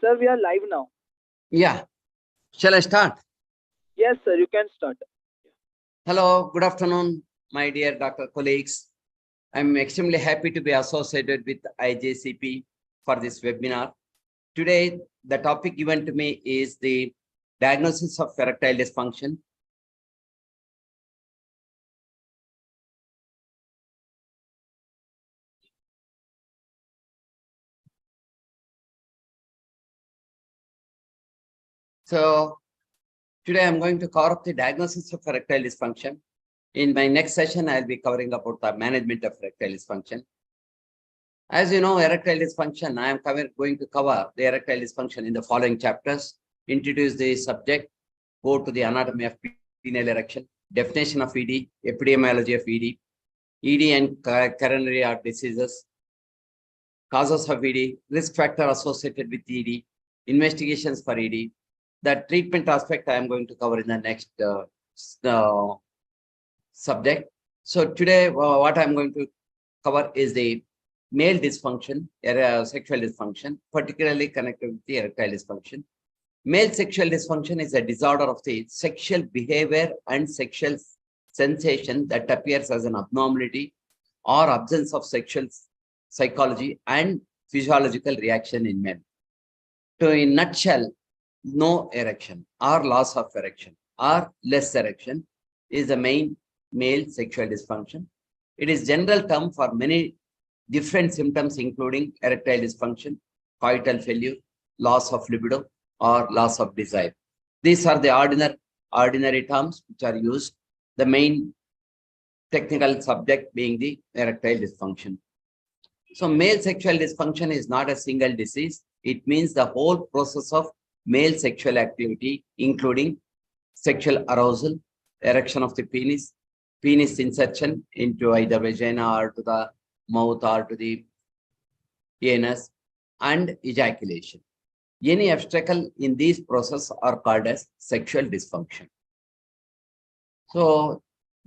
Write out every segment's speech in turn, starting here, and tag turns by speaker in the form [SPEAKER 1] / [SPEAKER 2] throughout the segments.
[SPEAKER 1] Sir, we are live now.
[SPEAKER 2] Yeah. Shall I start?
[SPEAKER 1] Yes, sir, you can start.
[SPEAKER 2] Hello, good afternoon, my dear doctor colleagues. I'm extremely happy to be associated with IJCP for this webinar. Today, the topic given to me is the diagnosis of erectile dysfunction. So today I'm going to cover up the diagnosis of erectile dysfunction. In my next session, I'll be covering about the management of erectile dysfunction. As you know, erectile dysfunction, I am going to cover the erectile dysfunction in the following chapters. Introduce the subject, go to the anatomy of penile erection, definition of ED, epidemiology of ED and coronary heart diseases, causes of ED, risk factor associated with ED, investigations for ED. The treatment aspect I am going to cover in the next subject. So today, what I'm going to cover is the male dysfunction, sexual dysfunction, particularly connected with the erectile dysfunction. Male sexual dysfunction is a disorder of the sexual behavior and sexual sensation that appears as an abnormality or absence of sexual psychology and physiological reaction in men. So in nutshell, no erection or loss of erection or less erection is the main male sexual dysfunction. It is general term for many different symptoms, including erectile dysfunction, coital failure, loss of libido, or loss of desire. These are the ordinary terms which are used, the main technical subject being the erectile dysfunction. So male sexual dysfunction is not a single disease. It means the whole process of male sexual activity, including sexual arousal, erection of the penis insertion into either vagina or to the mouth or to the anus, and ejaculation. Any obstacle in these processes are called as sexual dysfunction. So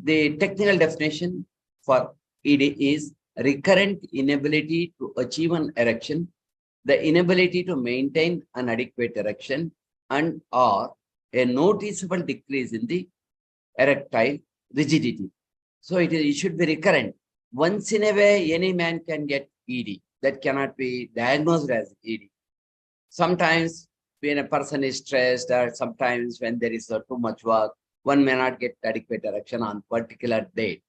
[SPEAKER 2] the technical definition for ED is recurrent inability to achieve an erection, the inability to maintain an adequate erection, and or a noticeable decrease in the erectile rigidity. So it should be recurrent. Once in a way, any man can get ED. That cannot be diagnosed as ED. Sometimes when a person is stressed, or sometimes when there is too much work, one may not get adequate erection on particular date.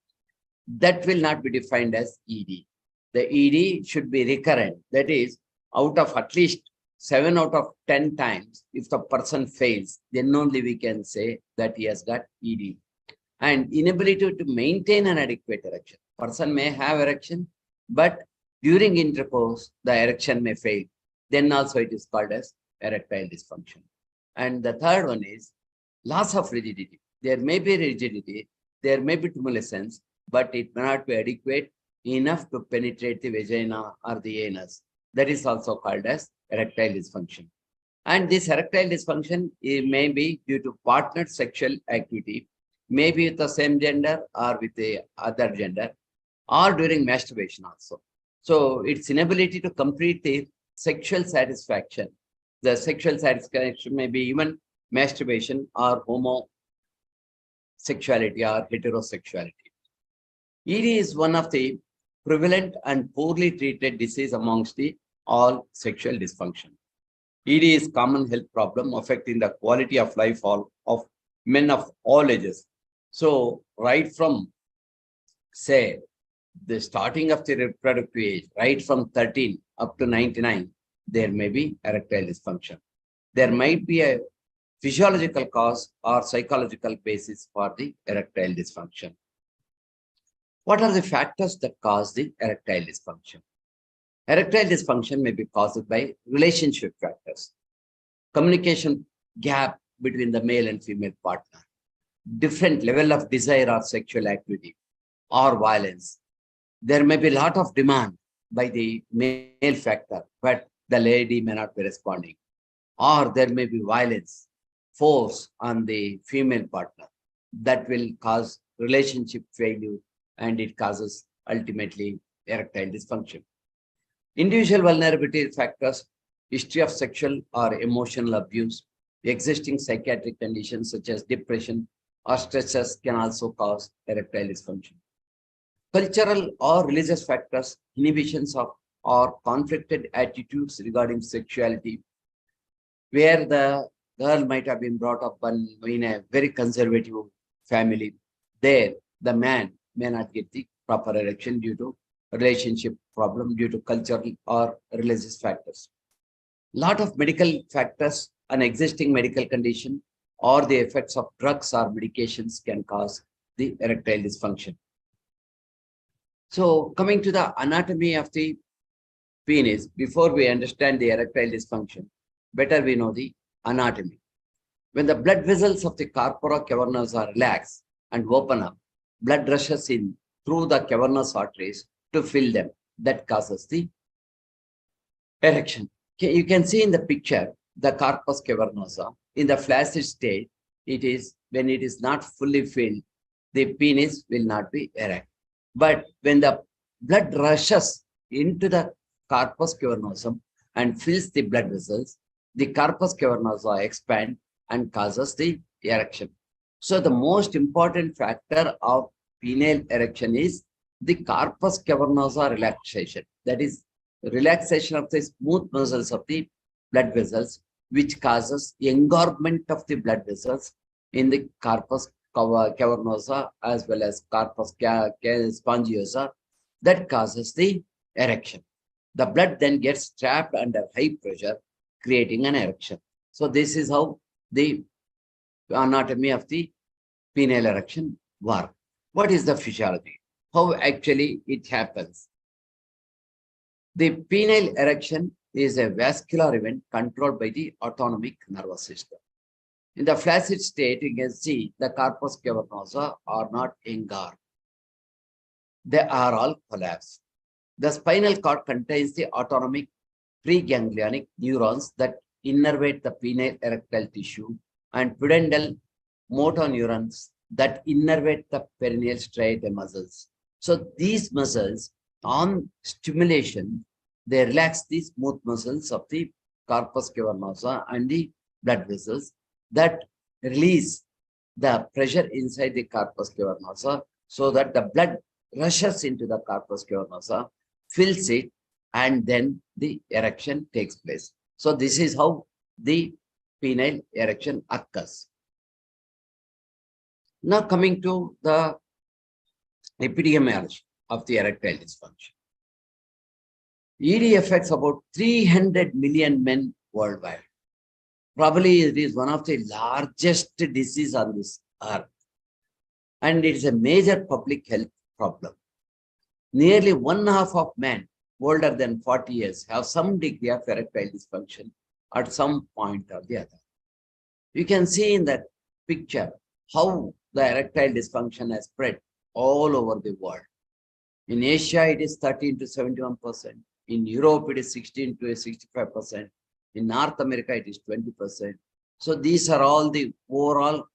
[SPEAKER 2] That will not be defined as ED. The ED should be recurrent. That is, out of at least 7 out of 10 times, if the person fails, then only we can say that he has got ED. And inability to maintain an adequate erection. Person may have erection, but during intercourse, the erection may fail. Then also it is called as erectile dysfunction. And the third one is loss of rigidity. There may be rigidity, there may be tumescence, but it may not be adequate enough to penetrate the vagina or the anus. That is also called as erectile dysfunction. And this erectile dysfunction may be due to partnered sexual activity, maybe with the same gender or with the other gender, or during masturbation also. So its inability to complete the sexual satisfaction. The sexual satisfaction may be even masturbation or homosexuality or heterosexuality. ED is one of the prevalent and poorly treated disease amongst the all sexual dysfunction. ED is common health problem affecting the quality of life of men of all ages. So right from, say, the starting of the reproductive age, right from 13 up to 99, there may be erectile dysfunction. There might be a physiological cause or psychological basis for the erectile dysfunction. What are the factors that cause the erectile dysfunction? Erectile dysfunction may be caused by relationship factors, communication gap between the male and female partner, different level of desire or sexual activity, or violence. There may be a lot of demand by the male factor, but the lady may not be responding. Or there may be violence, force on the female partner that will cause relationship failure, and it causes ultimately erectile dysfunction. Individual vulnerability factors history of sexual or emotional abuse, existing psychiatric conditions such as depression or stresses can also cause erectile dysfunction. Cultural or religious factors, inhibitions of or conflicted attitudes regarding sexuality, where the girl might have been brought up in a very conservative family. There, the man may not get the proper erection due to relationship problem, due to cultural or religious factors. Lot of medical factors, an existing medical condition, or the effects of drugs or medications can cause the erectile dysfunction. So, coming to the anatomy of the penis, before we understand the erectile dysfunction, better we know the anatomy. When the blood vessels of the corpora cavernosa relax and open up, blood rushes in through the cavernous arteries to fill them. That causes the erection. Okay, you can see in the picture the corpus cavernosa. In the flaccid state, it is when it is not fully filled, the penis will not be erect. But when the blood rushes into the corpus cavernosum and fills the blood vessels, the corpus cavernosa expand and causes the erection. So the most important factor of penile erection is the corpus cavernosa relaxation. That is relaxation of the smooth muscles of the blood vessels, which causes engorgement of the blood vessels in the corpus cavernosa as well as corpus spongiosa. That causes the erection. The blood then gets trapped under high pressure, creating an erection. So this is how the anatomy of the penile erection works. What is the physiology? How actually it happens? The penile erection is a vascular event controlled by the autonomic nervous system. In the flaccid state, you can see the corpus cavernosa are not engorged. They are all collapsed. The spinal cord contains the autonomic preganglionic neurons that innervate the penile erectile tissue and pudendal motor neurons that innervate the perineal striatum muscles. So these muscles, on stimulation, they relax the smooth muscles of the corpus cavernosa and the blood vessels that release the pressure inside the corpus cavernosa so that the blood rushes into the corpus cavernosa, fills it, and then the erection takes place. So this is how the penile erection occurs. Now coming to the epidemiology of the erectile dysfunction. ED affects about 300 million men worldwide. Probably it is one of the largest diseases on this earth. And it is a major public health problem. Nearly 1/2 of men older than 40 years have some degree of erectile dysfunction at some point or the other. You can see in that picture how the erectile dysfunction has spread all over the world. In Asia, it is 13 to 71%. In Europe, it is 16 to 65%. In North America, it is 20%. So these are all the overall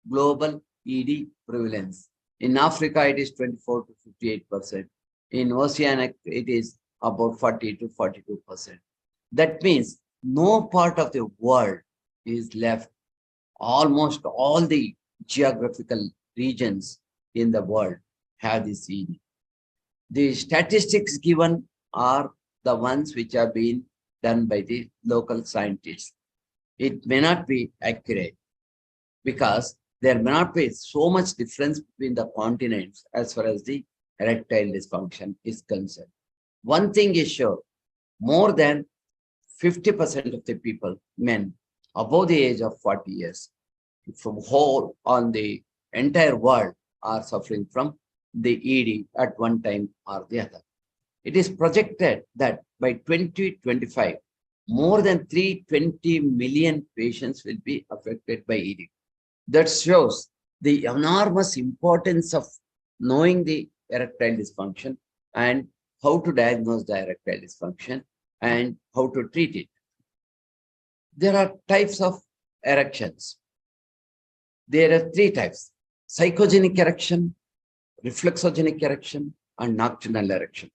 [SPEAKER 2] global ED prevalence. In Africa, it is 24 to 58%. In Oceanic, it is about 40 to 42%. That means no part of the world is left. Almost all the geographical regions in the world have this ED. The statistics given are the ones which have been done by the local scientists. It may not be accurate because there may not be so much difference between the continents as far as the erectile dysfunction is concerned. One thing is sure, more than 50% of the people, men above the age of 40 years, from whole on the entire world are suffering from the ED at one time or the other. It is projected that by 2025, more than 320 million patients will be affected by ED. That shows the enormous importance of knowing the erectile dysfunction and how to diagnose the erectile dysfunction and how to treat it. There are types of erections. There are three types: psychogenic erection, reflexogenic erection, and nocturnal erection.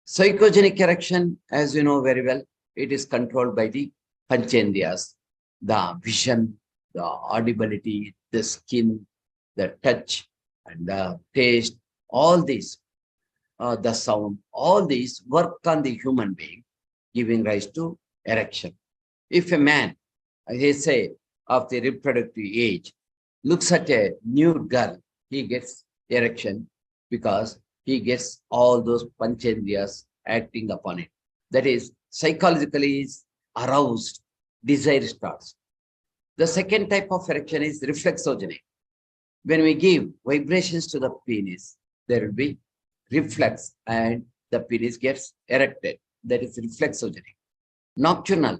[SPEAKER 2] Psychogenic erection, as you know very well, it is controlled by the panchendriyas, the vision, the audibility, the skin, the touch, and the taste, all these, the sound, all these work on the human being, giving rise to erection. If a man, he say, of the reproductive age, looks at a nude girl, he gets erection because he gets all those panchendriyas acting upon it. That is, psychologically is aroused, desire starts. The second type of erection is reflexogenic. When we give vibrations to the penis, there will be reflex and the penis gets erected. That is reflexogenic. Nocturnal,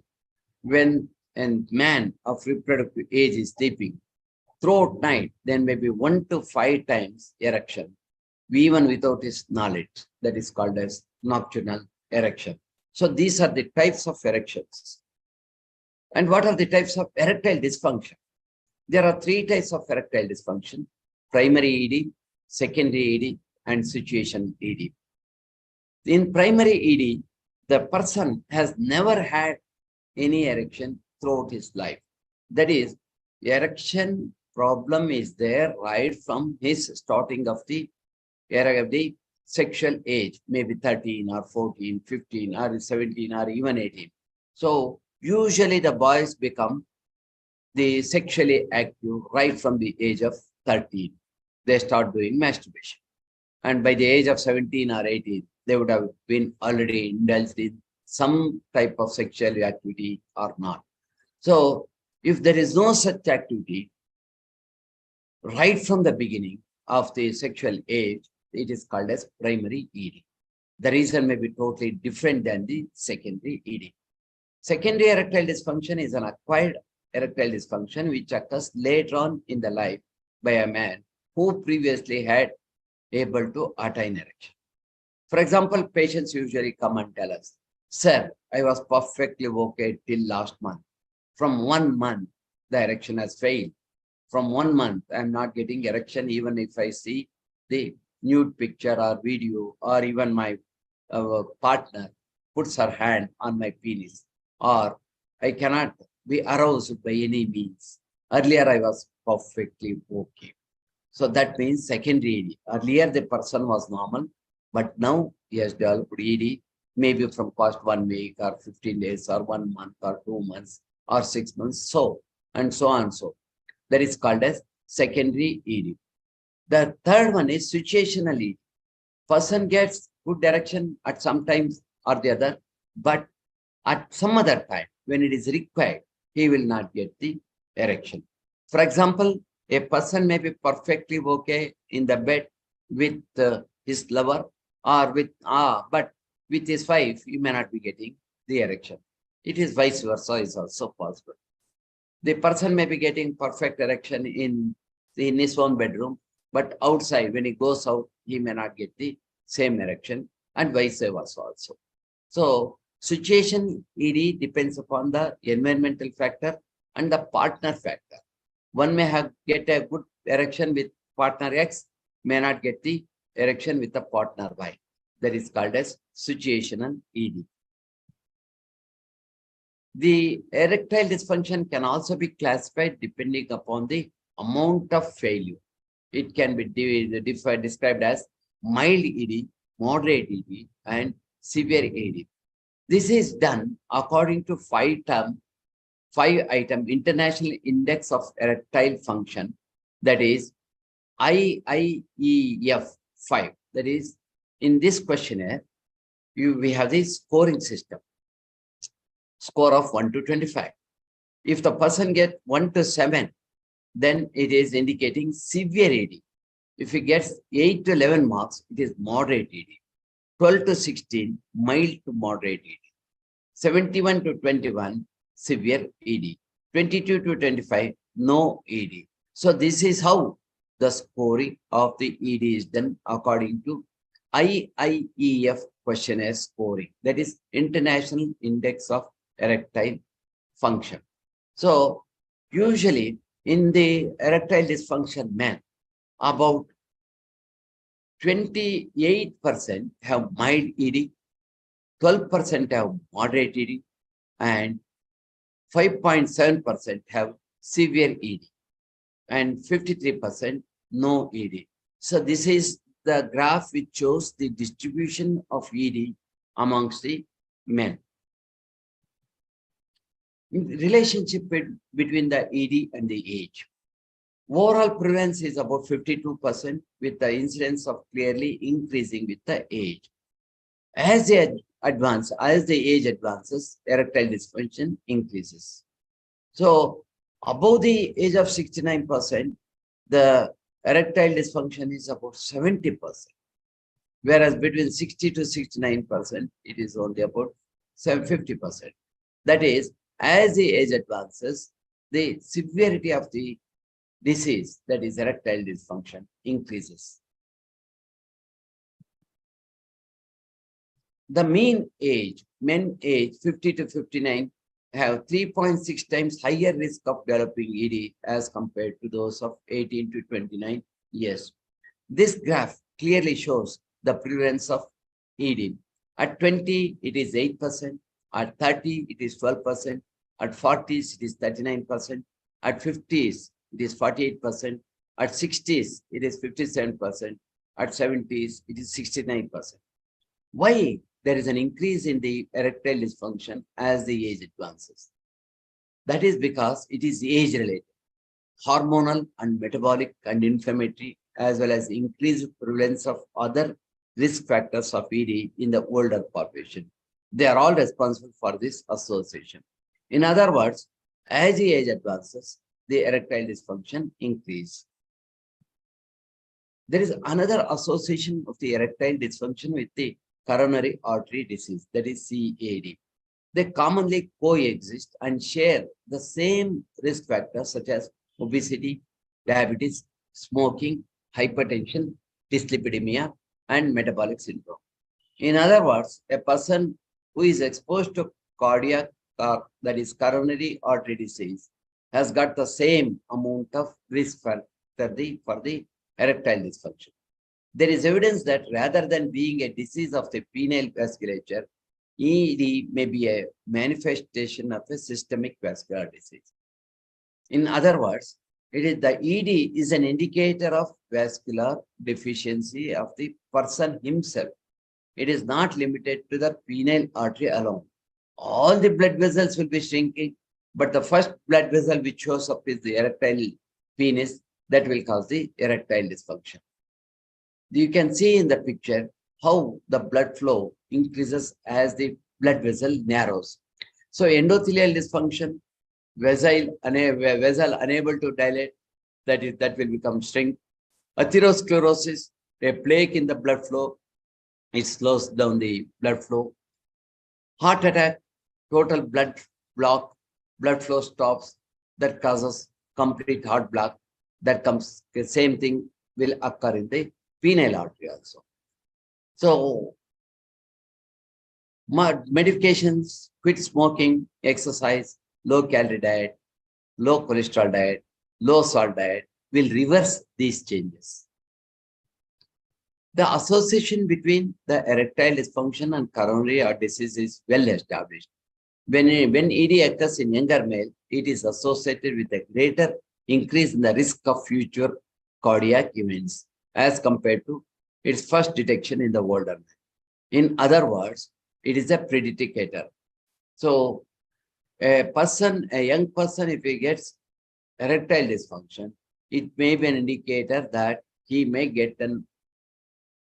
[SPEAKER 2] when a man of reproductive age is sleeping, throughout night, then maybe 1 to 5 times erection, even without his knowledge. That is called as nocturnal erection. So these are the types of erections. And what are the types of erectile dysfunction? There are 3 types of erectile dysfunction: primary ED, secondary ED, and situation ED. In primary ED, the person has never had any erection throughout his life. That is, erection problem is there right from his starting of the sexual age, maybe 13 or 14, 15 or 17 or even 18. So usually the boys become the sexually active right from the age of 13. They start doing masturbation. And by the age of 17 or 18, they would have been already indulged in some type of sexual activity or not. So if there is no such activity right from the beginning of the sexual age, it is called as primary ED. The reason may be totally different than the secondary ED. Secondary erectile dysfunction is an acquired erectile dysfunction which occurs later on in the life by a man who previously had able to attain erection. For example, patients usually come and tell us, "Sir, I was perfectly okay till last month. From 1 month, the erection has failed. From 1 month, I'm not getting erection even if I see the nude picture or video, or even my partner puts her hand on my penis, or I cannot be aroused by any means. Earlier, I was perfectly okay." So that means secondary ED. Earlier, the person was normal, but now he has developed ED, maybe from past 1 week or 15 days or 1 month or 2 months or 6 months, so and so on. So that is called as secondary ED. The third one is situational ED. Person gets good direction at some times or the other, but at some other time when it is required, he will not get the erection. For example, a person may be perfectly okay in the bed with his lover or with, but with his wife, he may not be getting the erection. It is vice versa is also possible. The person may be getting perfect erection in his own bedroom, but outside, when he goes out, he may not get the same erection, and vice versa also. So situation ED depends upon the environmental factor and the partner factor. One may get a good erection with partner X, may not get the erection with the partner Y. That is called as situational ED. The erectile dysfunction can also be classified depending upon the amount of failure. It can be described as mild ED, moderate ED, and severe ED. This is done according to 5-item International Index of Erectile Function, that is IIEF 5. That is, in this questionnaire, we have this scoring system, score of 1 to 25. If the person gets 1 to 7, then it is indicating severe ED. If he gets 8 to 11 marks, it is moderate ED. 12 to 16, mild to moderate ED. 71 to 21, severe ED. 22 to 25, no ED. So this is how the scoring of the ED is done according to IIEF questionnaire scoring. That is International Index of Erectile Function. So usually in the erectile dysfunction man, about 28% have mild ED, 12% have moderate ED, and 5.7% have severe ED and 53% no ED. So this is the graph which shows the distribution of ED amongst the men. Relationship between the ED and the age. Overall prevalence is about 52% with the incidence of clearly increasing with the age. As the age advances, erectile dysfunction increases. So above the age of 69%, the erectile dysfunction is about 70%. Whereas between 60 to 69%, it is only about 50%. That is, as the age advances, the severity of the disease, that is erectile dysfunction, increases. The mean age, men age 50 to 59 have 3.6 times higher risk of developing ED as compared to those of 18 to 29 years. This graph clearly shows the prevalence of ED. At 20, it is 8%. At 30, it is 12%. At 40s, it is 39%. At 50s, it is 48%. At 60s, it is 57%. At 70s, it is 69%. Why there is an increase in the erectile dysfunction as the age advances? That is because it is age-related, hormonal and metabolic and inflammatory, as well as increased prevalence of other risk factors of ED in the older population. They are all responsible for this association. In other words, as the age advances, the erectile dysfunction increases. There is another association of the erectile dysfunction with the coronary artery disease, that is CAD. They commonly coexist and share the same risk factors such as obesity, diabetes, smoking, hypertension, dyslipidemia, and metabolic syndrome. In other words, a person who is exposed to cardiac, that is coronary artery disease, has got the same amount of risk factor for the erectile dysfunction. There is evidence that rather than being a disease of the penile vasculature, ED may be a manifestation of a systemic vascular disease. In other words, the ED is an indicator of vascular deficiency of the person himself. It is not limited to the penile artery alone. All the blood vessels will be shrinking, but the first blood vessel which shows up is the erectile penis that will cause the erectile dysfunction. You can see in the picture how the blood flow increases as the blood vessel narrows. So endothelial dysfunction, vessel unable to dilate, that will become shrink. Atherosclerosis, a plaque in the blood flow, it slows down the blood flow. Heart attack, total blood block, blood flow stops, that causes complete heart block. That comes, the same thing will occur in the penile artery also. So, medications, quit smoking, exercise, low calorie diet, low cholesterol diet, low salt diet will reverse these changes. The association between the erectile dysfunction and coronary artery disease is well established. When ED occurs in younger male, it is associated with a greater increase in the risk of future cardiac events as compared to its first detection in the older man. In other words, it is a predicator. So a young person, if he gets erectile dysfunction, it may be an indicator that he may get an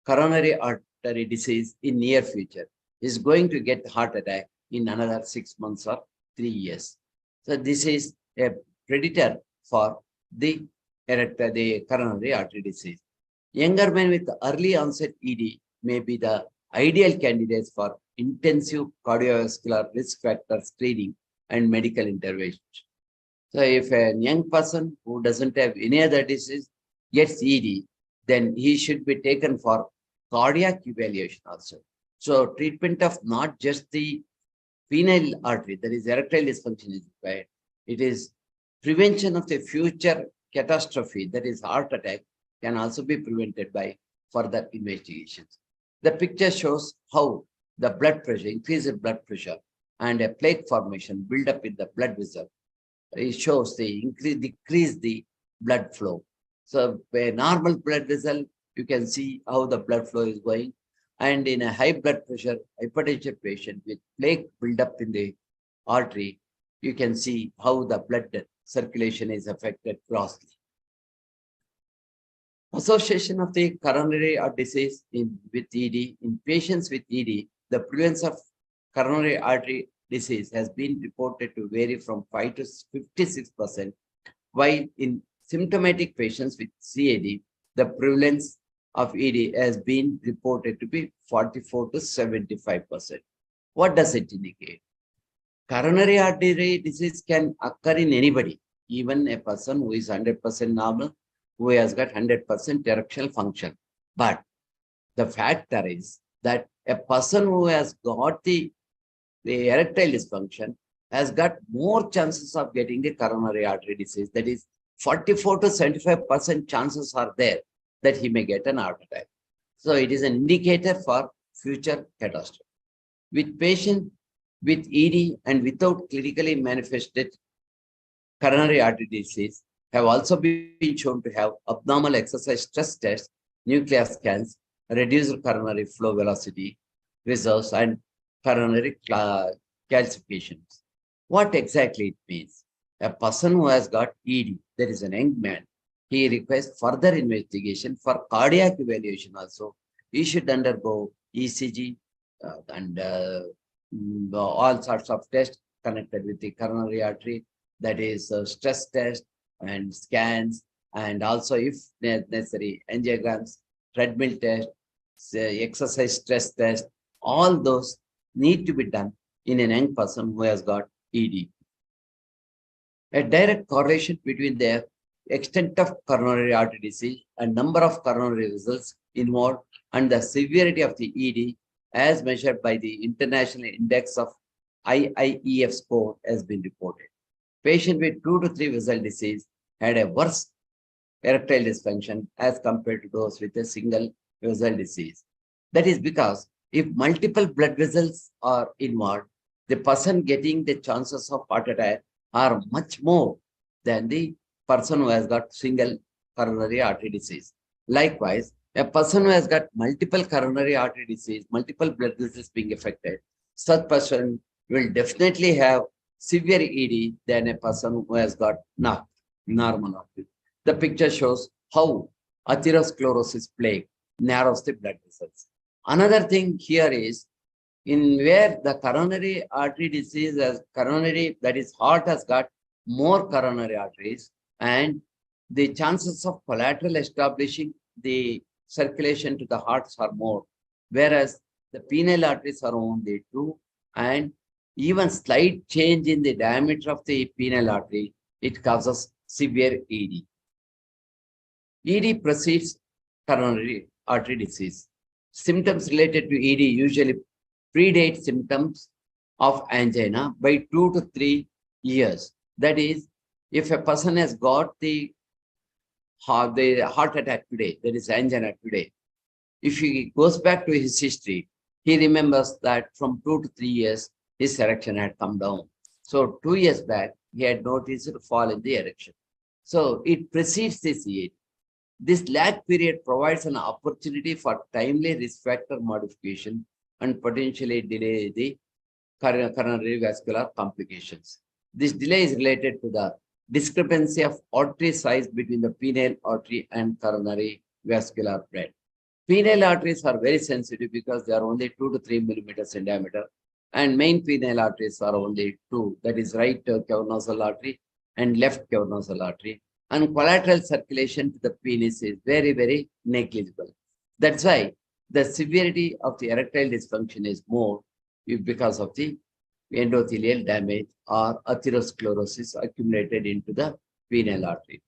[SPEAKER 2] coronary artery disease in near future. Is going to get heart attack in another 6 months or 3 years. So this is a predator for the coronary artery disease. Younger men with early onset ED may be the ideal candidates for intensive cardiovascular risk factor screening and medical intervention. So if a young person who doesn't have any other disease gets ED, then he should be taken for cardiac evaluation also. So treatment of not just the penile artery, that is erectile dysfunction is required. It is prevention of the future catastrophe, that is heart attack, can also be prevented by further investigations. The picture shows how the blood pressure, increased blood pressure and a plaque formation build up in the blood vessel. It shows the decrease the blood flow. So a normal blood vessel, you can see how the blood flow is going. And in a high blood pressure, hypertension patient with plaque build up in the artery, you can see how the blood circulation is affected grossly. Association of the coronary artery disease with ED. In patients with ED, the prevalence of coronary artery disease has been reported to vary from 5 to 56%, while in symptomatic patients with CAD, the prevalence of ED has been reported to be 44 to 75%. What does it indicate? Coronary artery disease can occur in anybody, even a person who is 100% normal, who has got 100% erectional function. But the factor is that a person who has got the erectile dysfunction has got more chances of getting the coronary artery disease. That is 44 to 75% chances are there that he may get an heart attack. So it is an indicator for future catastrophe. With patients with ED and without clinically manifested coronary artery disease have also been shown to have abnormal exercise stress tests, nuclear scans, reduced coronary flow velocity reserves, and coronary calcifications. What exactly it means? A person who has got ED, there is an young man, he requires further investigation for cardiac evaluation also. He should undergo ECG and all sorts of tests connected with the coronary artery, that is stress test and scans, and also if necessary angiograms, treadmill test, exercise stress test, all those need to be done in a young person who has got ED. A direct correlation between the extent of coronary artery disease and number of coronary vessels involved and the severity of the ED as measured by the International Index of IIEF score has been reported. Patient with 2 to 3 vessel disease had a worse erectile dysfunction as compared to those with a single vessel disease. That is because if multiple blood vessels are involved, the person getting the chances of heart attack are much more than the person who has got single coronary artery disease. Likewise, a person who has got multiple coronary artery disease, multiple blood vessels being affected, such person will definitely have severe ED than a person who has got normal artery. The picture shows how atherosclerosis plaque narrows the blood vessels. Another thing here is in where the coronary artery disease as coronary, that is heart has got more coronary arteries, and the chances of collateral establishing the circulation to the hearts are more, whereas the penile arteries are only 2, and even slight change in the diameter of the penile artery, it causes severe ED. ED precedes coronary artery disease. Symptoms related to ED usually predate symptoms of angina by 2 to 3 years. That is, if a person has got the heart attack today, that is angina today, if he goes back to his history, he remembers that from 2 to 3 years, his erection had come down. So 2 years back, he had noticed a fall in the erection. So it precedes this ED. This lag period provides an opportunity for timely risk factor modification and potentially delay the coronary vascular complications. This delay is related to the discrepancy of artery size between the penile artery and coronary vascular bed. Penile arteries are very sensitive because they are only 2 to 3 millimeters in diameter, and main penile arteries are only 2, that is right cavernosal artery and left cavernosal artery. And collateral circulation to the penis is very, very negligible. That's why the severity of the erectile dysfunction is more because of the endothelial damage or atherosclerosis accumulated into the penile artery.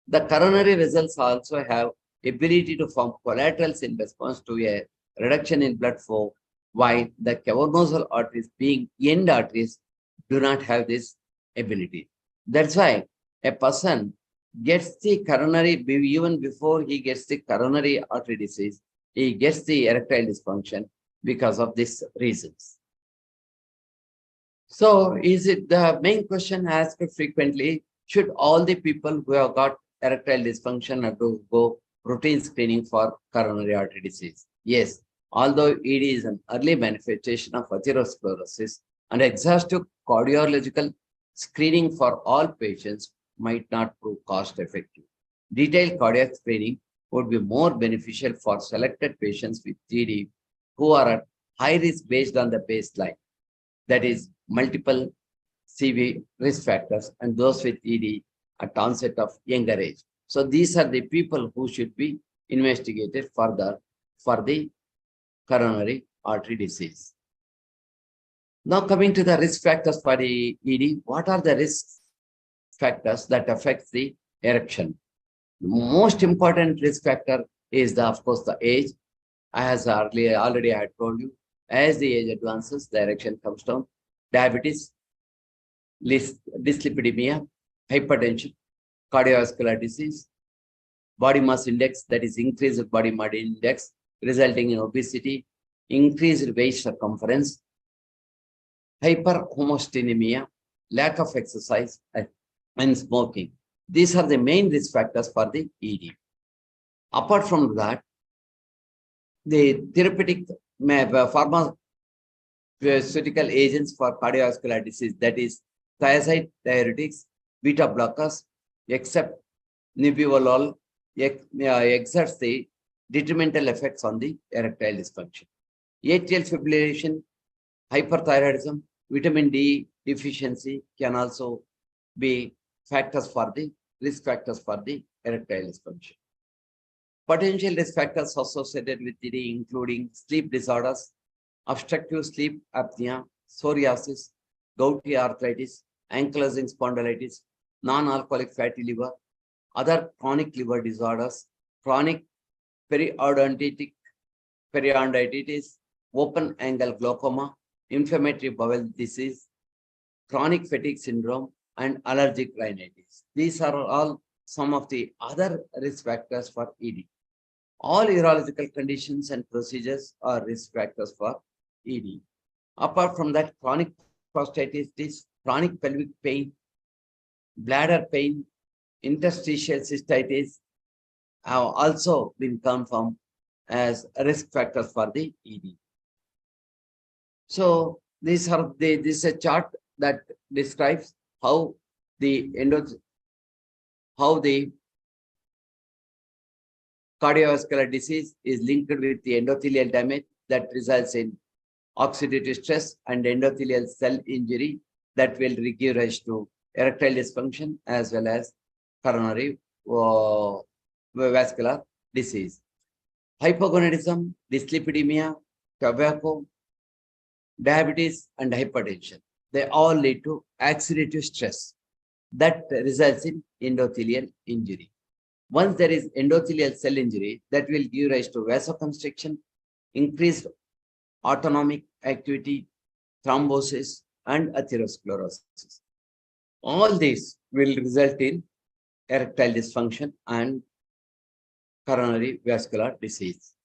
[SPEAKER 2] The coronary vessels also have ability to form collaterals in response to a reduction in blood flow, while the cavernosal arteries, being end arteries, do not have this ability. That's why a person gets the coronary, even before he gets the coronary artery disease, he gets the erectile dysfunction because of these reasons. So is it the main question asked frequently, should all the people who have got erectile dysfunction have to go routine screening for coronary artery disease? Yes, although ED is an early manifestation of atherosclerosis, and exhaustive cardiological screening for all patients might not prove cost effective. Detailed cardiac screening would be more beneficial for selected patients with ED who are at high risk based on the baseline, that is multiple CV risk factors, and those with ED at onset of younger age. So these are the people who should be investigated further for the coronary artery disease. Now coming to the risk factors for the ED, what are the risk factors that affect the erection? The most important risk factor is of course the age. As earlier already I had told you, as the age advances, the erection comes down. Diabetes, dyslipidemia, hypertension, cardiovascular disease, body mass index, that is increased body mass index resulting in obesity, increased waist circumference, hyperhomocystinemia, lack of exercise, and smoking. These are the main risk factors for the ED. Apart from that, the therapeutic pharmaceutical agents for cardiovascular disease, that is thiazide diuretics, beta blockers, except nebivolol, exerts the detrimental effects on the erectile dysfunction. Atrial fibrillation, hyperthyroidism, vitamin D deficiency can also be factors for the risk factors for the erectile dysfunction. Potential risk factors associated with ED including sleep disorders, obstructive sleep apnea, psoriasis, gouty arthritis, ankylosing spondylitis, non-alcoholic fatty liver, other chronic liver disorders, chronic periodontitis, open angle glaucoma, inflammatory bowel disease, chronic fatigue syndrome, and allergic rhinitis. These are all some of the other risk factors for ED. All urological conditions and procedures are risk factors for ED. Apart from that, chronic prostatitis, chronic pelvic pain, bladder pain, interstitial cystitis have also been confirmed as risk factors for the ED. So this is a chart that describes how the cardiovascular disease is linked with the endothelial damage that results in oxidative stress and endothelial cell injury that will give rise to erectile dysfunction as well as coronary vascular disease. Hypogonadism, dyslipidemia, tobacco, diabetes, and hypertension, they all lead to oxidative stress that results in endothelial injury. Once there is endothelial cell injury, that will give rise to vasoconstriction, increased autonomic activity, thrombosis, and atherosclerosis. All these will result in erectile dysfunction and coronary vascular disease.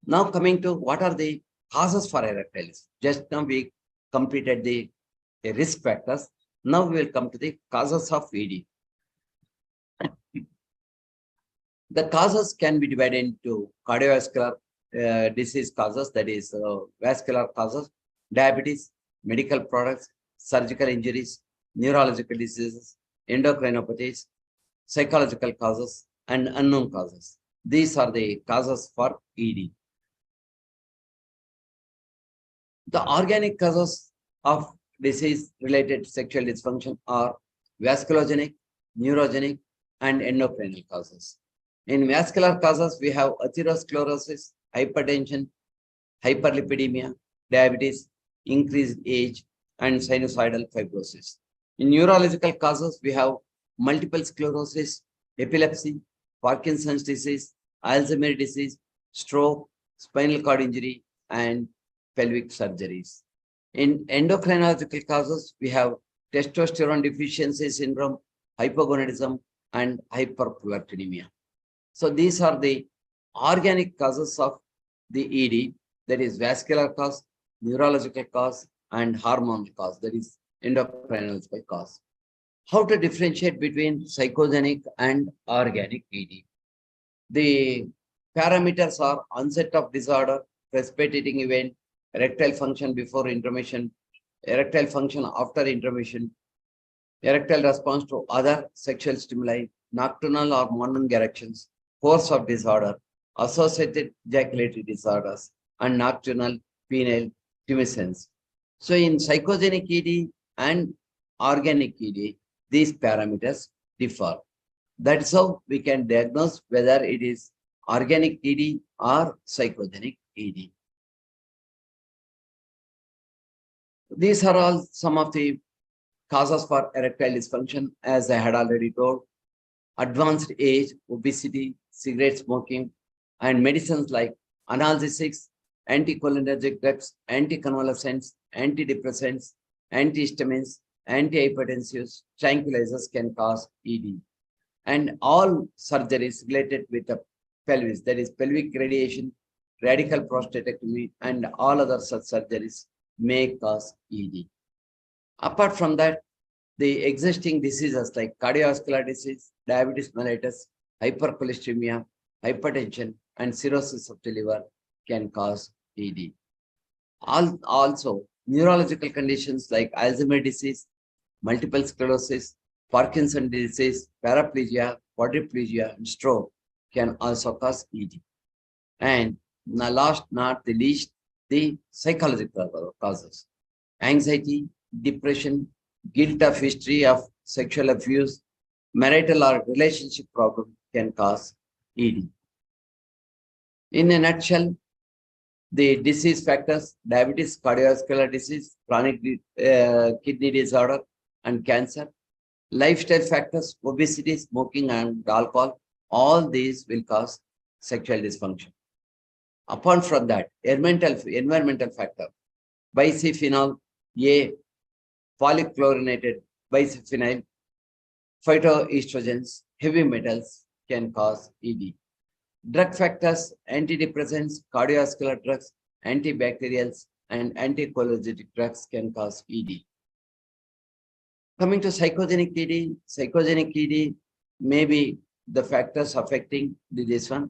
[SPEAKER 2] Now coming to what are the causes for erectile dysfunction. Just now we completed the risk factors. Now we will come to the causes of ED. The causes can be divided into cardiovascular disease causes, that is vascular causes, diabetes, medical products, surgical injuries, neurological diseases, endocrinopathies, psychological causes, and unknown causes. These are the causes for ED. The organic causes of disease-related sexual dysfunction are vasculogenic, neurogenic, and endocrinal causes. In vascular causes, we have atherosclerosis, hypertension, hyperlipidemia, diabetes, increased age, and sinusoidal fibrosis. In neurological causes, we have multiple sclerosis, epilepsy, Parkinson's disease, Alzheimer's disease, stroke, spinal cord injury, and pelvic surgeries. In endocrinological causes, we have testosterone deficiency syndrome, hypogonadism, and hyperprolactinemia. So these are the organic causes of the ED, that is vascular cause, neurological cause, and hormonal cause, that is endocrinal cause. How to differentiate between psychogenic and organic ED? The parameters are onset of disorder, precipitating event, erectile function before intermission, erectile function after intermission, erectile response to other sexual stimuli, nocturnal or morning erections, course of disorder, associated ejaculatory disorders, and nocturnal penile tumescence. So in psychogenic ED and organic ED, these parameters differ. That's how we can diagnose whether it is organic ED or psychogenic ED. These are all some of the causes for erectile dysfunction, as I had already told. Advanced age, obesity, cigarette smoking, and medicines like analgesics, anticholinergic drugs, anticonvulsants, antidepressants, antihistamines, antihypertensives, tranquilizers can cause ED. And all surgeries related with the pelvis, that is pelvic radiation, radical prostatectomy, and all other such surgeries may cause ED. Apart from that, the existing diseases like cardiovascular disease, diabetes mellitus, hypercholesteremia, hypertension, and cirrhosis of the liver can cause ED. Also, neurological conditions like Alzheimer's disease, multiple sclerosis, Parkinson's disease, paraplegia, quadriplegia, and stroke can also cause ED. And last not the least, the psychological causes. Anxiety, depression, guilt of history of sexual abuse, marital or relationship problem can cause ED. In a nutshell, the disease factors: diabetes, cardiovascular disease, chronic kidney disorder, and cancer. Lifestyle factors: obesity, smoking, and alcohol. All these will cause sexual dysfunction. Apart from that, environmental factor: bisphenol A, polychlorinated bisphenol, phytoestrogens, heavy metals can cause ED. Drug factors: antidepressants, cardiovascular drugs, antibacterials, and anticholinergic drugs can cause ED. Coming to psychogenic ED may be the factors affecting this one.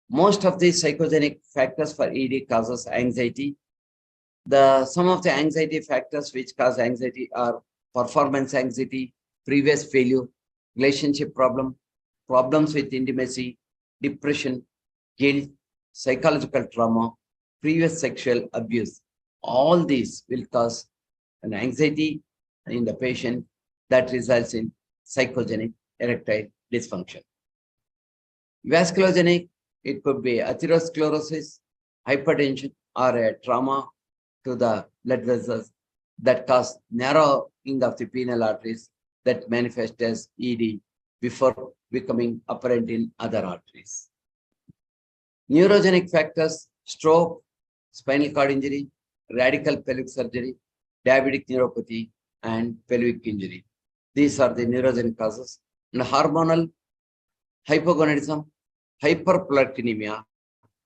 [SPEAKER 2] Most of these psychogenic factors for ED causes anxiety. Some of the anxiety factors which cause anxiety are performance anxiety, previous failure, relationship problem, problems with intimacy, depression, guilt, psychological trauma, previous sexual abuse. All these will cause an anxiety in the patient that results in psychogenic erectile dysfunction. Vasculogenic, it could be atherosclerosis, hypertension, or a trauma to the blood vessels that cause narrowing of the penile arteries that manifest as ED before becoming apparent in other arteries. Neurogenic factors: stroke, spinal cord injury, radical pelvic surgery, diabetic neuropathy, and pelvic injury. These are the neurogenic causes. And hormonal hypogonadism, hyperprolactinemia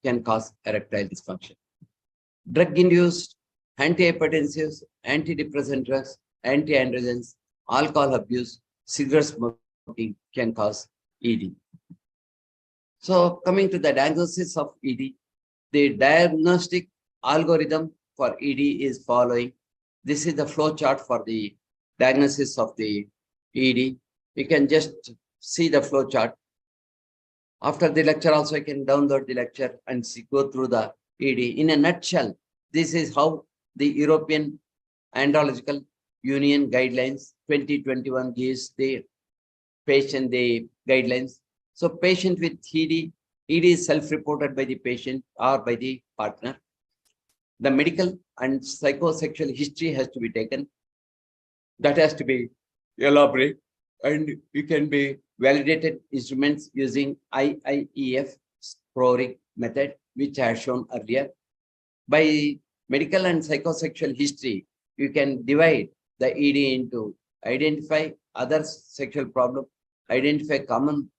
[SPEAKER 2] can cause erectile dysfunction. Drug-induced antihypertensives, antidepressant drugs, antiandrogens, alcohol abuse, cigarette smoking can cause ED. So coming to the diagnosis of ED, the diagnostic algorithm for ED is following. This is the flow chart for the diagnosis of the ED. You can just see the flow chart. After the lecture also, you can download the lecture and go through the ED. In a nutshell, this is how the European Andrological Union Guidelines 2021 gives the patient the guidelines. So patient with ED is self-reported by the patient or by the partner. The medical and psychosexual history has to be taken. That has to be elaborate, and you can be validated instruments using IIEF scoring method, which I have shown earlier. By medical and psychosexual history, you can divide the ED into identify other sexual problem, identify common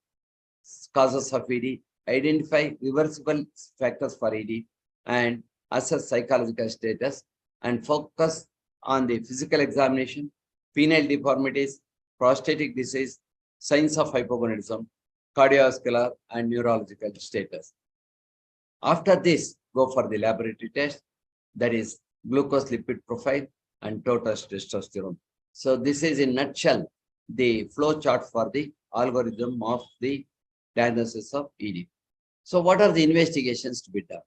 [SPEAKER 2] causes of ED, identify reversible factors for ED, and assess psychological status, and focus on the physical examination, penile deformities, prostatic disease, signs of hypogonadism, cardiovascular and neurological status. After this, go for the laboratory test, that is glucose lipid profile and total testosterone. So this is in nutshell the flow chart for the algorithm of the diagnosis of ED. So what are the investigations to be done?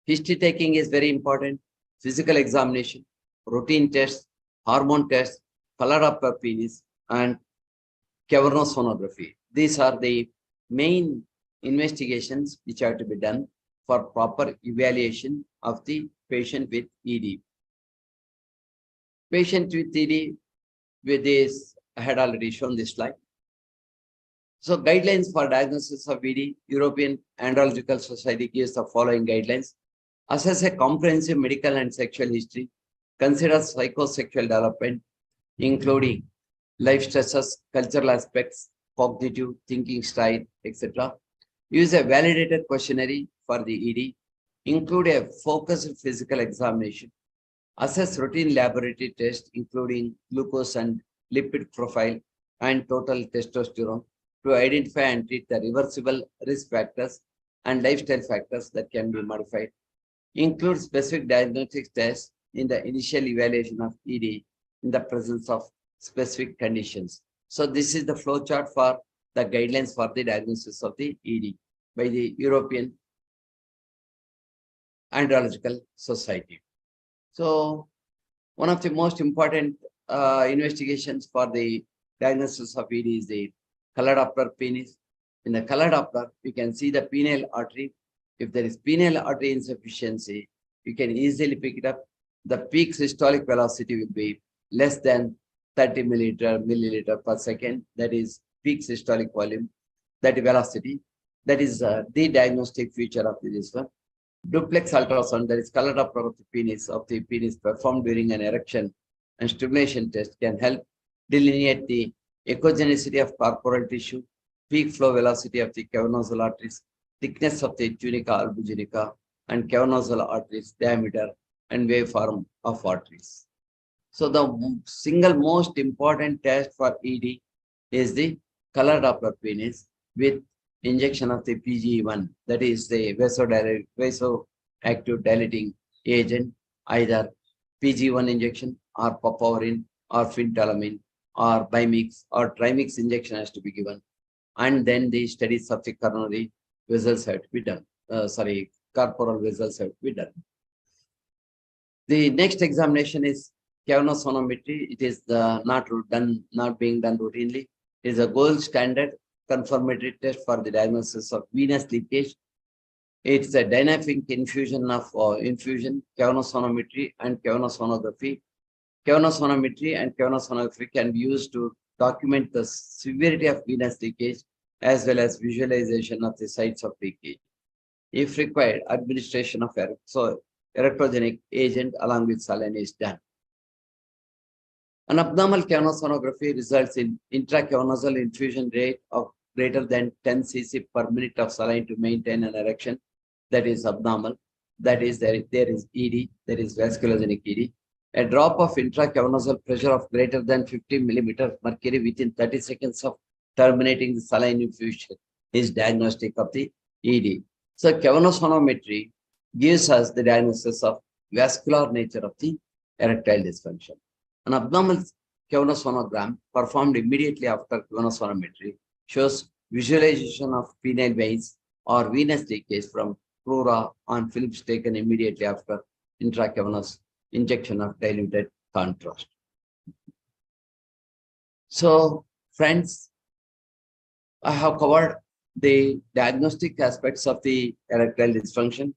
[SPEAKER 2] History taking is very important, physical examination, routine tests, hormone tests, color of the penis, and cavernosonography. These are the main investigations which have to be done for proper evaluation of the patient with ED. Patient with ED, with this, I had already shown this slide. So guidelines for diagnosis of ED, European Andrological Society gives the following guidelines. Assess a comprehensive medical and sexual history. Consider psychosexual development, including life stresses, cultural aspects, cognitive thinking style, etc. Use a validated questionnaire for the ED. Include a focused physical examination. Assess routine laboratory tests, including glucose and lipid profile and total testosterone, to identify and treat the reversible risk factors and lifestyle factors that can be modified. Include specific diagnostic tests in the initial evaluation of ED in the presence of specific conditions. So this is the flow chart for the guidelines for the diagnosis of the ED by the European Andrological Society. So one of the most important investigations for the diagnosis of ED is the color Doppler penis. In the color Doppler, you can see the penile artery. If there is penile artery insufficiency, you can easily pick it up. The peak systolic velocity will be less than 30 milliliter per second. That is peak systolic volume, that velocity. That is the diagnostic feature of this one. Duplex ultrasound, that is color Doppler of the penis performed during an erection and stimulation test, can help delineate the echogenicity of corporal tissue, peak flow velocity of the cavernosal arteries, thickness of the tunica albuginica, and cavernosal arteries diameter and waveform of arteries. So the single most important test for ED is the color Doppler penis with injection of the PGE1, that is the vasoactive dilating agent, either PGE1 injection or papaverine or phentolamine or bimix or trimix injection has to be given. And then the studies of the coronary vessels have to be done. Corporal vessels have to be done. The next examination is cavernosonometry. It is not being done routinely. It is a gold standard confirmatory test for the diagnosis of venous leakage. It's a dynamic infusion, cavernosonometry and cavernosonography. Cavernosonometry and cavernosonography can be used to document the severity of venous leakage as well as visualization of the sites of leakage. If required, administration of erectogenic agent along with saline is done. An abnormal cavernosonography results in intracavernosal infusion rate of greater than 10 cc per minute of saline to maintain an erection. That is abnormal. That is, there is ED, there is vasculogenic ED. A drop of intracavernosal pressure of greater than 50 millimeter mercury within 30 seconds of terminating the saline infusion is diagnostic of the ED. So cavernosonometry gives us the diagnosis of vascular nature of the erectile dysfunction. An abnormal cavernosonogram performed immediately after cavernosonometry shows visualization of penile veins or venous leakage from pleura on films taken immediately after intracavernous injection of diluted contrast. So, friends, I have covered the diagnostic aspects of the erectile dysfunction.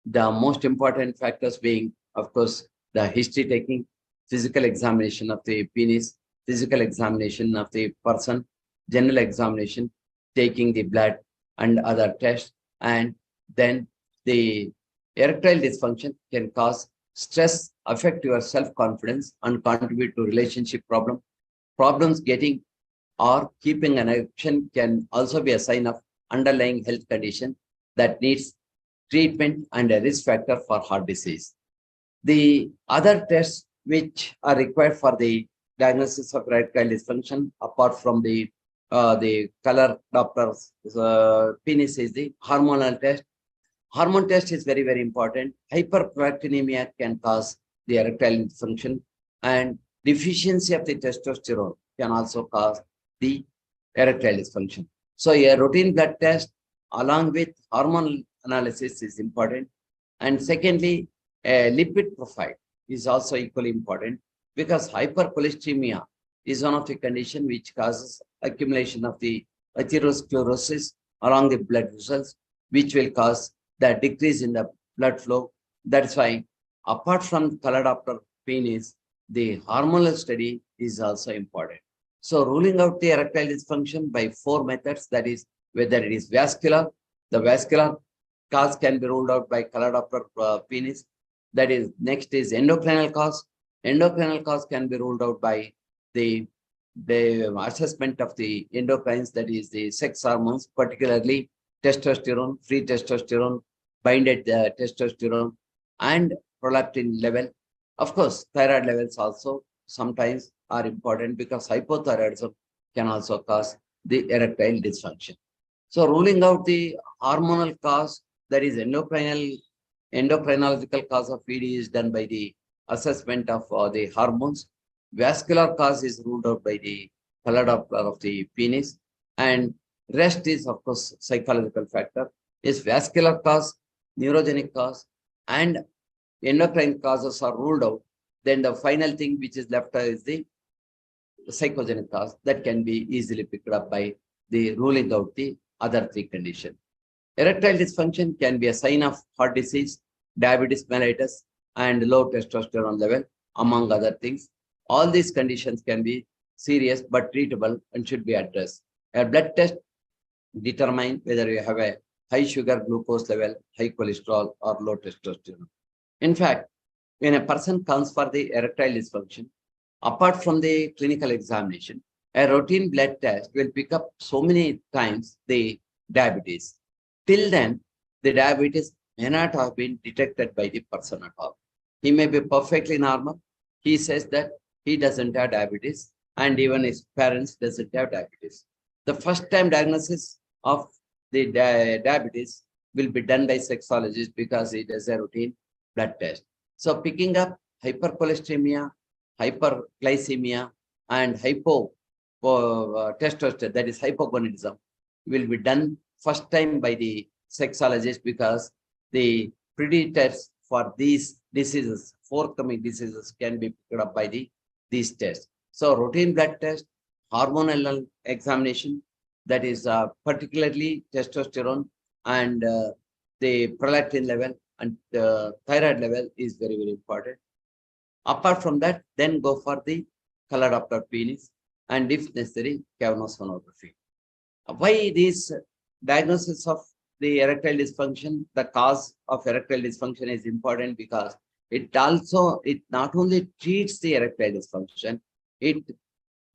[SPEAKER 2] The most important factors being, of course, the history taking, physical examination of the penis, physical examination of the person, general examination, taking the blood and other tests, and then the erectile dysfunction can cause stress, affect your self-confidence, and contribute to relationship problems getting or keeping an erection can also be a sign of underlying health condition that needs treatment and a risk factor for heart disease. The other tests which are required for the diagnosis of erectile dysfunction, apart from the color Doppler's penis, is the hormonal test. Hormone test is very, very important. Hyperprolactinemia can cause the erectile dysfunction, and deficiency of the testosterone can also cause the erectile dysfunction. So a routine blood test along with hormonal analysis is important. And secondly, a lipid profile is also equally important, because hypercholesteremia is one of the conditions which causes accumulation of the atherosclerosis along the blood vessels, which will cause the decrease in the blood flow. That's why, apart from color Doppler penis, the hormonal study is also important. So ruling out the erectile dysfunction by 4 methods, that is whether it is vascular, the vascular cause can be ruled out by color Doppler penis. That is, next is endocrinal cause. Endocrinal cause can be ruled out by the assessment of the endocrines, that is the sex hormones, particularly testosterone, free testosterone, binded testosterone, and prolactin level. Of course, thyroid levels also sometimes are important, because hypothyroidism can also cause the erectile dysfunction. So ruling out the hormonal cause, that is endocrinological cause of ED, is done by the assessment of the hormones. Vascular cause is ruled out by the color of the penis, and rest is, of course, psychological factor. Is vascular cause, neurogenic cause, and endocrine causes are ruled out, then the final thing which is left is the psychogenic cause that can be easily picked up by the ruling out the other 3 conditions. Erectile dysfunction can be a sign of heart disease, diabetes mellitus, and low testosterone level, among other things. All these conditions can be serious but treatable and should be addressed. A blood test determine whether you have a high sugar glucose level, high cholesterol, or low testosterone. In fact, when a person comes for the erectile dysfunction, apart from the clinical examination, a routine blood test will pick up so many times the diabetes. Till then, the diabetes may not have been detected by the person at all. He may be perfectly normal. He says that he doesn't have diabetes, and even his parents doesn't have diabetes. The first time diagnosis of the diabetes will be done by sexologist, because it is a routine blood test. So picking up hypercholesteremia, hyperglycemia, and testosterone, that is hypogonadism, will be done first time by the sexologist, because the predators for these diseases, forthcoming diseases, can be picked up by these tests. So routine blood test, hormonal examination, that is particularly testosterone and the prolactin level and thyroid level is very, very important. Apart from that, then go for the color Doppler penis, and if necessary, cavernous-sonography. Why this diagnosis of the erectile dysfunction, the cause of erectile dysfunction is important, because it not only treats the erectile dysfunction, it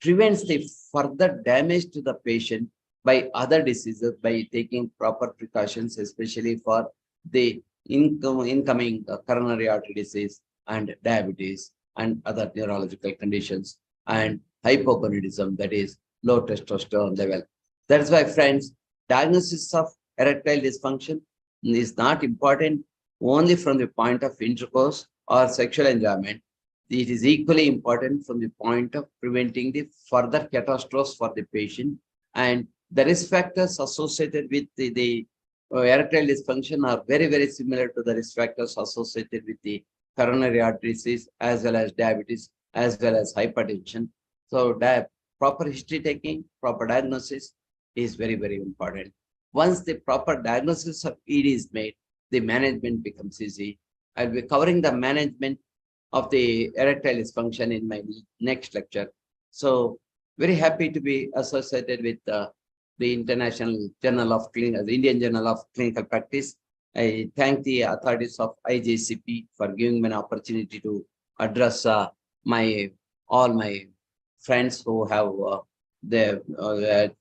[SPEAKER 2] prevents the further damage to the patient by other diseases by taking proper precautions, especially for the incoming coronary artery disease and diabetes and other neurological conditions and hypogonadism, that is low testosterone level. That's why, friends, diagnosis of erectile dysfunction is not important only from the point of intercourse or sexual enjoyment. It is equally important from the point of preventing the further catastrophes for the patient. And the risk factors associated with the erectile dysfunction are very, very similar to the risk factors associated with the coronary artery disease, as well as diabetes, as well as hypertension. So proper history taking, proper diagnosis is very, very important. Once the proper diagnosis of ED is made, the management becomes easy. I'll be covering the management of the erectile dysfunction in my next lecture. So very happy to be associated with the International Journal of Clinical, the Indian Journal of Clinical Practice. I thank the authorities of IJCP for giving me an opportunity to address all my friends who have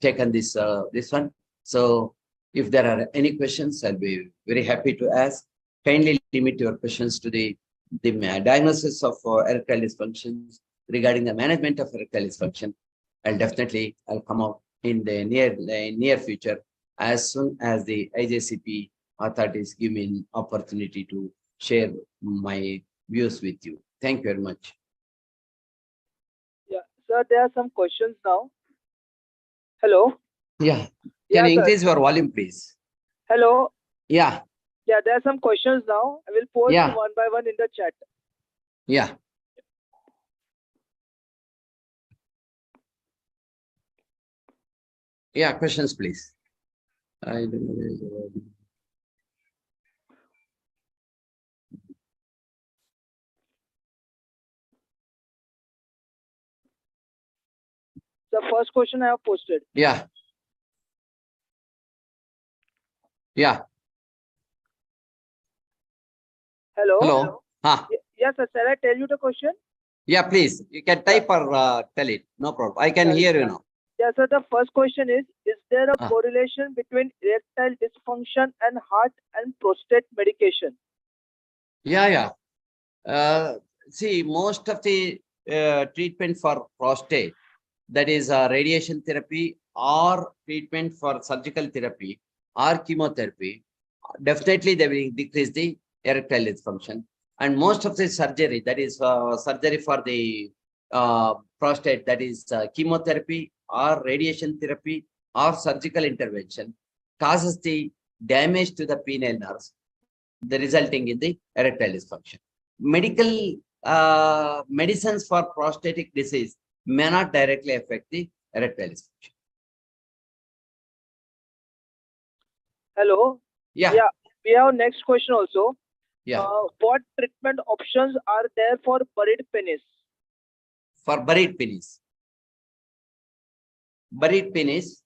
[SPEAKER 2] taken this one. So if there are any questions, I'll be very happy to ask. Kindly limit your questions to the the diagnosis of erectile dysfunctions, regarding the management of erectile dysfunction. And definitely I'll come out in the near future as soon as the IJCP authorities give me an opportunity to share my views with you. Thank you very much.
[SPEAKER 1] Yeah, sir, there are some questions now. Hello.
[SPEAKER 2] Yeah.
[SPEAKER 1] Yeah,
[SPEAKER 2] Can you
[SPEAKER 1] sir.
[SPEAKER 2] increase your volume, please?
[SPEAKER 1] Hello.
[SPEAKER 2] Yeah.
[SPEAKER 1] Yeah, there are some questions now. I will post
[SPEAKER 2] Yeah.
[SPEAKER 1] one by one in the chat.
[SPEAKER 2] Yeah. Yeah. Questions, please. I don't know.
[SPEAKER 1] The first question I have posted.
[SPEAKER 2] Yeah. Yeah.
[SPEAKER 1] Hello.
[SPEAKER 2] Hello. Huh.
[SPEAKER 1] Yes, sir. Shall I tell you the question?
[SPEAKER 2] Yeah, please. You can type or tell it. No problem. I can hear you now.
[SPEAKER 1] Yes, sir. The first question is there a
[SPEAKER 2] Ah.
[SPEAKER 1] correlation between erectile dysfunction and heart and prostate medication?
[SPEAKER 2] Yeah, yeah. See, most of the treatment for prostate, that is radiation therapy or treatment for surgical therapy or chemotherapy, definitely they will decrease the erectile dysfunction. And most of the surgery, that is surgery for the prostate, that is chemotherapy or radiation therapy or surgical intervention, causes the damage to the penile nerves, the resulting in the erectile dysfunction. Medical medicines for prostatic disease may not directly affect the erectile dysfunction.
[SPEAKER 1] Hello.
[SPEAKER 2] Yeah.
[SPEAKER 1] We have next question also.
[SPEAKER 2] Yeah.
[SPEAKER 1] What treatment options are there for buried penis?
[SPEAKER 2] For buried penis. Buried penis.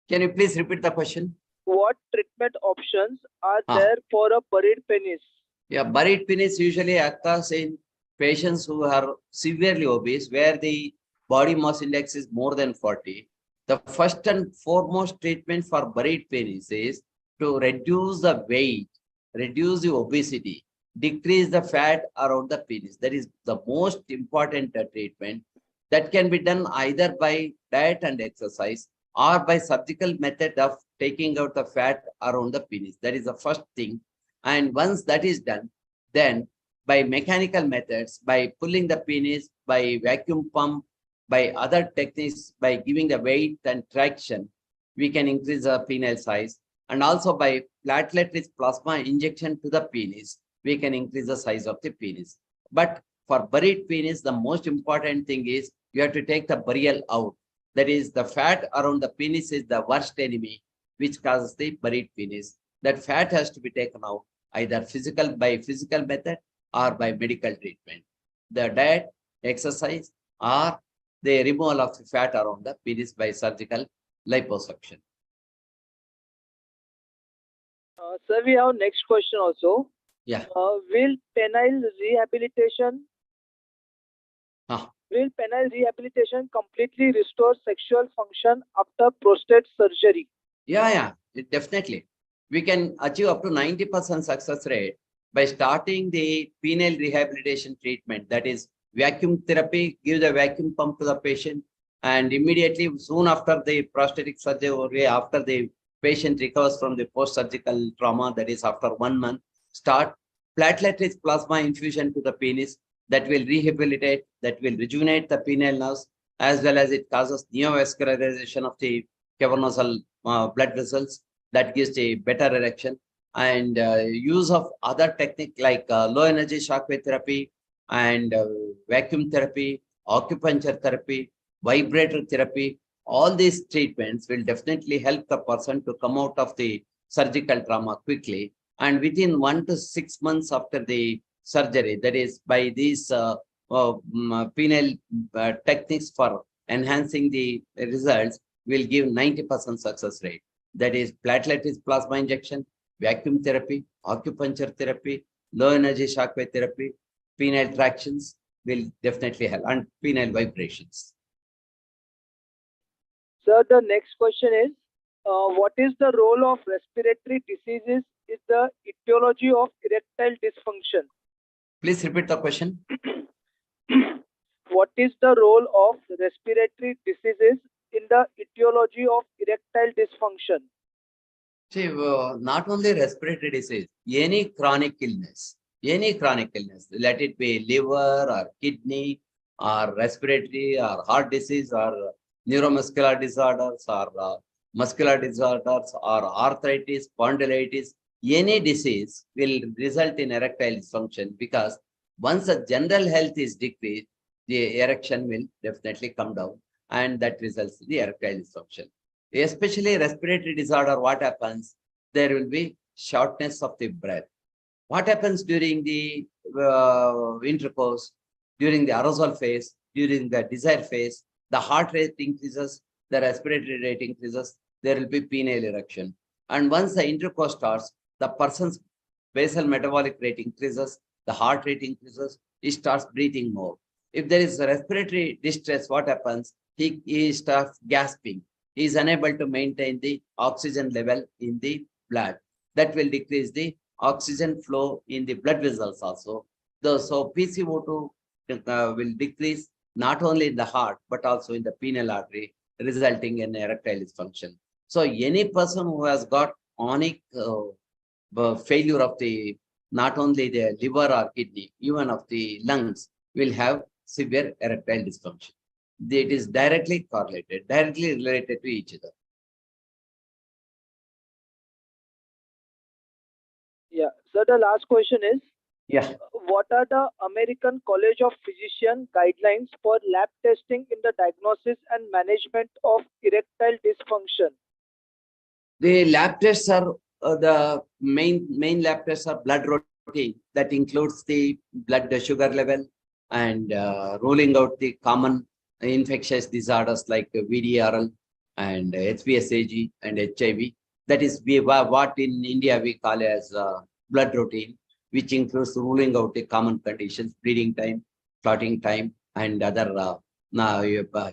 [SPEAKER 2] Can you please repeat the question?
[SPEAKER 1] What treatment options are there for a buried penis?
[SPEAKER 2] Yeah, buried penis usually occurs in patients who are severely obese, where the body mass index is more than 40. The first and foremost treatment for buried penis is to reduce the weight, reduce the obesity, decrease the fat around the penis. That is the most important treatment that can be done either by diet and exercise or by surgical method of taking out the fat around the penis. That is the first thing. And once that is done, then by mechanical methods, by pulling the penis, by vacuum pump, by other techniques, by giving the weight and traction, we can increase the penile size. And also by platelet-rich plasma injection to the penis, we can increase the size of the penis. But for buried penis, the most important thing is you have to take the burial out. That is, the fat around the penis is the worst enemy, which causes the buried penis. That fat has to be taken out either by physical method or by medical treatment. The diet, exercise, or the removal of the fat around the penis by surgical liposuction.
[SPEAKER 1] Sir, we have next question also.
[SPEAKER 2] Yeah.
[SPEAKER 1] Will penile rehabilitation completely restore sexual function after prostate surgery?
[SPEAKER 2] Yeah, definitely. We can achieve up to 90% success rate by starting the penile rehabilitation treatment. That is vacuum therapy, give the vacuum pump to the patient, and immediately soon after the prostatic surgery, after the patient recovers from the post-surgical trauma, that is after 1 month, start platelet-rich plasma infusion to the penis that will rehabilitate, that will rejuvenate the penile nerves, as well as it causes neovascularization of the cavernosal blood vessels, that gives a better erection. And use of other technique like low energy shockwave therapy and vacuum therapy, acupuncture therapy, vibrator therapy, all these treatments will definitely help the person to come out of the surgical trauma quickly. And within 1 to 6 months after the surgery, that is by these penile techniques for enhancing the results, will give 90% success rate. That is platelet-rich plasma injection, vacuum therapy, acupuncture therapy, low energy shockwave therapy, penile tractions will definitely help, and penile vibrations.
[SPEAKER 1] Sir, the next question is, what is the role of respiratory diseases is the etiology of erectile dysfunction?
[SPEAKER 2] Please repeat the question.
[SPEAKER 1] What is the role of respiratory diseases in the etiology of erectile dysfunction?
[SPEAKER 2] See, not only respiratory disease, any chronic illness, let it be liver or kidney or respiratory or heart disease or neuromuscular disorders or muscular disorders or arthritis, spondylitis, any disease will result in erectile dysfunction because once the general health is decreased, the erection will definitely come down and that results in the erectile dysfunction. Especially respiratory disorder, what happens? There will be shortness of the breath. What happens during the intercourse, during the arousal phase, during the desire phase? The heart rate increases, the respiratory rate increases, there will be penile erection. And once the intercourse starts, the person's basal metabolic rate increases, the heart rate increases, he starts breathing more. If there is respiratory distress, what happens? He starts gasping. He is unable to maintain the oxygen level in the blood. That will decrease the oxygen flow in the blood vessels also. So PCO2 will decrease not only in the heart, but also in the penile artery, resulting in erectile dysfunction. So any person who has got chronic failure of the, not only the liver or kidney, even of the lungs, will have severe erectile dysfunction. It is directly correlated, directly related to each other.
[SPEAKER 1] Yeah. So the last question is,
[SPEAKER 2] Yeah.
[SPEAKER 1] what are the American College of Physicians guidelines for lab testing in the diagnosis and management of erectile dysfunction?
[SPEAKER 2] The lab tests are the main lab tests are blood routine that includes the blood sugar level and ruling out the common infectious disorders like VDRL and HPSAG and HIV. That is what in India we call as blood routine, which includes ruling out the common conditions, bleeding time, clotting time, and other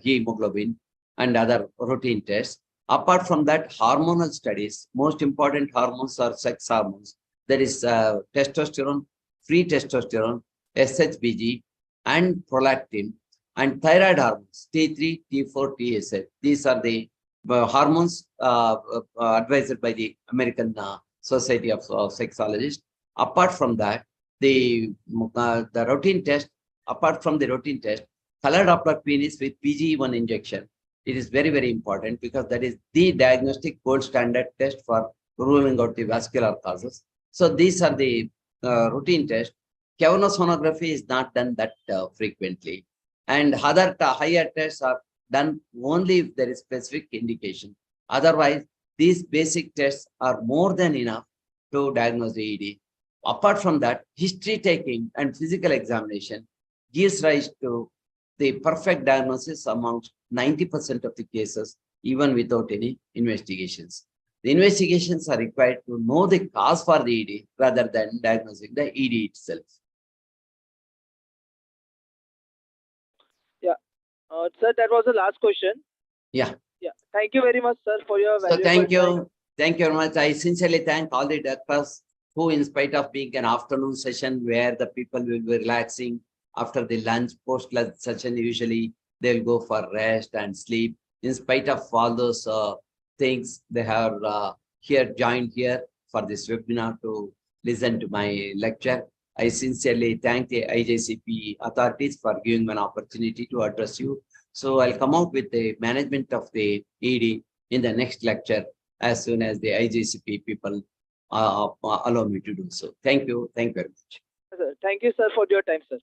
[SPEAKER 2] hemoglobin and other routine tests. Apart from that, hormonal studies, most important hormones are sex hormones. There is testosterone, free testosterone, SHBG, and prolactin, and thyroid hormones, T3, T4, TSH. These are the hormones advised by the American Society of Sexologists. Apart from that, the routine test, apart from the routine test, color Doppler penis with PGE1 injection. It is very, very important because that is the diagnostic gold standard test for ruling out the vascular causes. So these are the routine tests. Sonography is not done that frequently. And other higher tests are done only if there is specific indication. Otherwise, these basic tests are more than enough to diagnose the ED. Apart from that, history taking and physical examination gives rise to the perfect diagnosis amongst 90% of the cases, even without any investigations. The investigations are required to know the cause for the ED rather than diagnosing the ED itself.
[SPEAKER 1] Yeah. Sir, that was the last question.
[SPEAKER 2] Yeah.
[SPEAKER 1] Yeah. Thank you very much, sir, for your valuable
[SPEAKER 2] Thank you.
[SPEAKER 1] time.
[SPEAKER 2] Thank you very much. I sincerely thank all the doctors who, in spite of being an afternoon session where the people will be relaxing after the lunch, post-lunch session, usually they'll go for rest and sleep. In spite of all those things, they have joined here for this webinar to listen to my lecture. I sincerely thank the IJCP authorities for giving me an opportunity to address you. So I'll come out with the management of the ED in the next lecture as soon as the IJCP people allow me to do so. Thank you. Thank you very much.
[SPEAKER 1] Thank you, sir, for your time, sir.